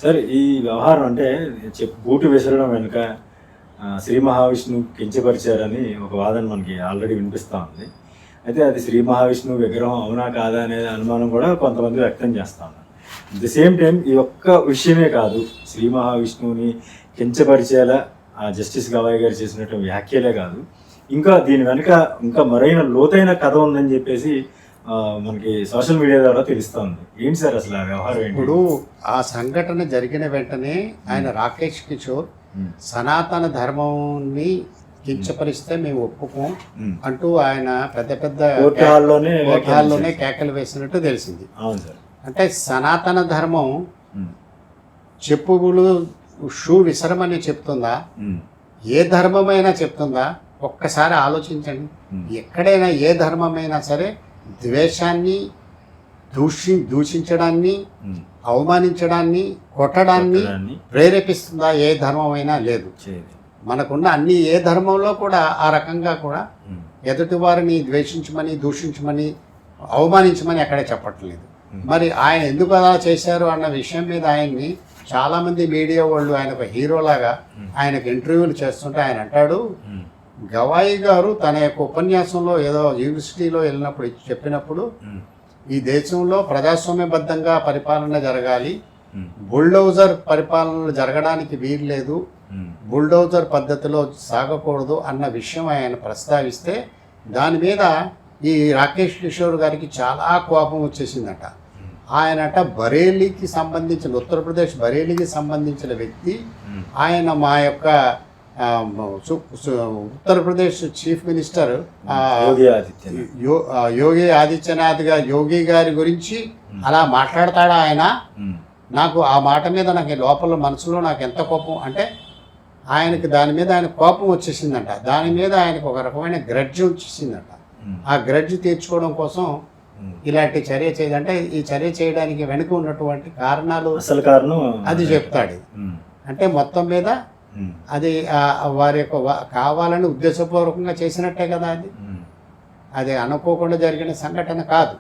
Sir ఈ వ్యవహారం అంటే బూటు విసరడం వెనుక శ్రీ మహావిష్ణువు కించపరిచారని ఒక వాదన మనకి ఆల్రెడీ వినిపిస్తూ ఉంది. అయితే అది శ్రీ మహావిష్ణువు విగ్రహం అవునా కాదా అనే అనుమానం కూడా కొంతమంది వ్యక్తం చేస్తూ ఉన్నారు. అట్ ది సేమ్ టైం ఈ ఒక్క విషయమే కాదు, శ్రీ మహావిష్ణువుని కించపరిచేలా జస్టిస్ గవాయ్ గారు చేసినట్టు వ్యాఖ్యలే కాదు, ఇంకా దీని వెనుక ఇంకా మరైన లోతైన కథ ఉందని చెప్పేసి మనకి సోషల్ మీడియా ద్వారా తెలుస్తూ ఉంది. ఏంటి సార్ అసలు ఆ వ్యవహారం? ఇప్పుడు ఆ సంఘటన జరిగిన వెంటనే ఆయన రాకేష్ కిషోర్ సనాతన ధర్మంని కించపరిస్తే మేము ఒప్పుకోం అంటూ ఆయన పెద్ద పెద్ద కోర్టులోనే కేకలు వేసినట్టు తెలిసింది. అవును సార్. అంటే సనాతన ధర్మం చెప్పులు షూ విసరమని చెప్తుందా? ఏ ధర్మమైనా చెప్తుందా? ఒక్కసారి ఆలోచించండి. ఎక్కడైనా ఏ ధర్మమైనా సరే ద్వేషాన్ని, దూషించడాన్ని, అవమానించడాన్ని, కొట్టడాన్ని ప్రేరేపిస్తుందా? ఏ ధర్మమైనా లేదు. మనకున్న అన్ని ఏ ధర్మంలో కూడా ఆ రకంగా కూడా ఎదుటి వారిని ద్వేషించమని, దూషించమని, అవమానించమని ఎక్కడే చెప్పట్లేదు. మరి ఆయన ఎందుకు అలా చేశారు అన్న విషయం మీద ఆయన్ని చాలామంది మీడియా వాళ్ళు ఆయన ఒక హీరోలాగా ఆయనకు ఇంటర్వ్యూలు చేస్తుంటే ఆయన అంటాడు, గవాయి గారు తన యొక్క ఉపన్యాసంలో ఏదో యూనివర్సిటీలో వెళ్ళినప్పుడు చెప్పినప్పుడు ఈ దేశంలో ప్రజాస్వామ్యబద్ధంగా పరిపాలన జరగాలి, బుల్డోజర్ పరిపాలన జరగడానికి వీలు లేదు, బుల్డోజర్ పద్ధతిలో సాగకూడదు అన్న విషయం ఆయన ప్రస్తావిస్తే దాని మీద ఈ రాకేష్ కిషోర్ గారికి చాలా కోపం వచ్చేసిందట. ఆయనట బరేలీకి సంబంధించిన, ఉత్తరప్రదేశ్ బరేలీకి సంబంధించిన వ్యక్తి. ఆయన మా యొక్క ఉత్తరప్రదేశ్ చీఫ్ మినిస్టర్ యోగి ఆదిత్యనాథ్ గారు, యోగి గారి గురించి అలా మాట్లాడతాడా ఆయన? నాకు ఆ మాట మీద నాకు లోపల మనసులో నాకు ఎంత కోపం అంటే, ఆయనకి దాని మీద ఆయన కోపం వచ్చేసిందంట. దాని మీద ఆయనకు ఒక రకమైన గ్రడ్జ్ వచ్చేసిందంట. ఆ గ్రడ్జ్ తీర్చుకోవడం కోసం ఇలాంటి చర్య చేయదంటే, ఈ చర్య చేయడానికి వెనుక ఉన్నటువంటి కారణాలు, అసలు కారణం అది చెప్తాడు. అంటే మొత్తం మీద అది వారి యొక్క కావాలని ఉద్దేశపూర్వకంగా చేసినట్టే కదా. అది అనుకోకుండా జరిగిన సంఘటన కాదు.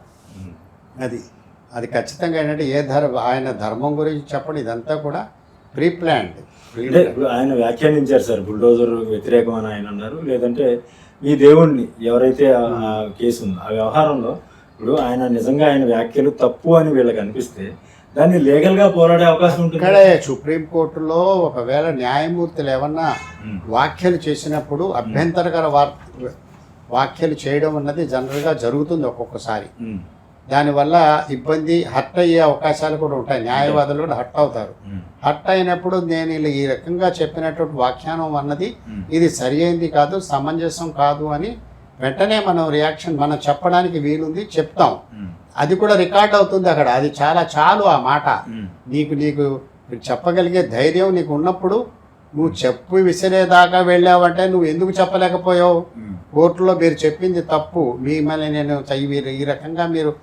అది ఖచ్చితంగా ఏంటంటే ఆయన ధర్మం గురించి చెప్పడం ఇదంతా కూడా ప్రీ ప్లాన్డ్. ఆయన వ్యాఖ్యానించారు సార్, బుల్డోజర్ వ్యతిరేకం అని ఆయన అన్నారు. లేదంటే ఈ దేవుణ్ణి ఎవరైతే కేసు ఉందో ఆ వ్యవహారంలో ఇప్పుడు ఆయన నిజంగా ఆయన వ్యాఖ్యలు తప్పు అని వీళ్ళకి అనిపిస్తే దాన్ని లీగల్గా పోరాడే అవకాశం ఉంటుంది. ఇక్కడే సుప్రీంకోర్టులో ఒకవేళ న్యాయమూర్తులు ఏమన్నా వ్యాఖ్యలు చేసినప్పుడు అభ్యంతరకర వ్యాఖ్యలు చేయడం అన్నది జనరల్గా జరుగుతుంది ఒక్కొక్కసారి. దానివల్ల ఇబ్బంది, హర్ట్ అయ్యే అవకాశాలు కూడా ఉంటాయి. న్యాయవాదులు కూడా హర్ట్ అవుతారు. హర్ట్ అయినప్పుడు నేను ఇలా ఈ రకంగా చెప్పినటువంటి వ్యాఖ్యానం అన్నది ఇది సరి అయింది కాదు, సమంజసం కాదు అని వెంటనే మనం రియాక్షన్ మనం చెప్పడానికి వీలుంది, చెప్తాం. అది కూడా రికార్డ్ అవుతుంది అక్కడ. అది చాలు ఆ మాట. నీకు చెప్పగలిగే ధైర్యం నీకు ఉన్నప్పుడు నువ్వు చెప్పు విసిరేదాకా వెళ్ళావంటే నువ్వు ఎందుకు చెప్పలేకపోయావు? కోర్టులో మీరు చెప్పింది తప్పు, మిమ్మల్ని నేను ఈ రకంగా మీరు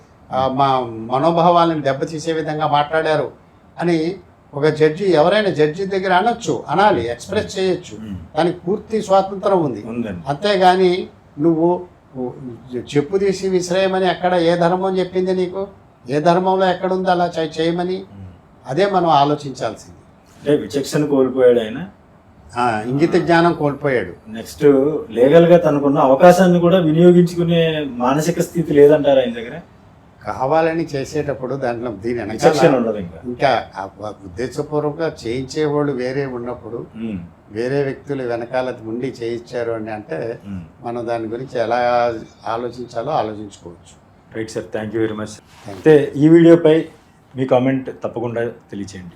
మా మనోభావాలను దెబ్బతీసే విధంగా మాట్లాడారు అని ఒక జడ్జి, ఎవరైనా జడ్జి దగ్గర అనాలి, ఎక్స్ప్రెస్ చేయొచ్చు. దానికి పూర్తి స్వాతంత్రం ఉంది. అంతేగాని నువ్వు చెప్పు తీసి విసిరేయమని ఎక్కడ ఏ ధర్మం చెప్పింది నీకు? ఏ ధర్మంలో ఎక్కడుంది అలా చేయమని? అదే మనం ఆలోచించాల్సింది. అంటే విచక్షణ కోల్పోయాడు ఆయన, ఇంగిత జ్ఞానం కోల్పోయాడు. నెక్స్ట్ లీగల్గా తనకున్న అవకాశాన్ని కూడా వినియోగించుకునే మానసిక స్థితి లేదంటారు ఆయన దగ్గర. కావాలని చేసేటప్పుడు దాంట్లో దీని ఉండదు. ఇంకా ఉద్దేశపూర్వకంగా చేయించేవాళ్ళు వేరే ఉన్నప్పుడు వేరే వ్యక్తులు వెనకాల ఉండి చేయించారు అని అంటే మనం దాని గురించి ఎలా ఆలోచించాలో ఆలోచించుకోవచ్చు. Right sir, thank you very much. అయితే ఈ వీడియోపై మీ కామెంట్ తప్పకుండా తెలియచేయండి.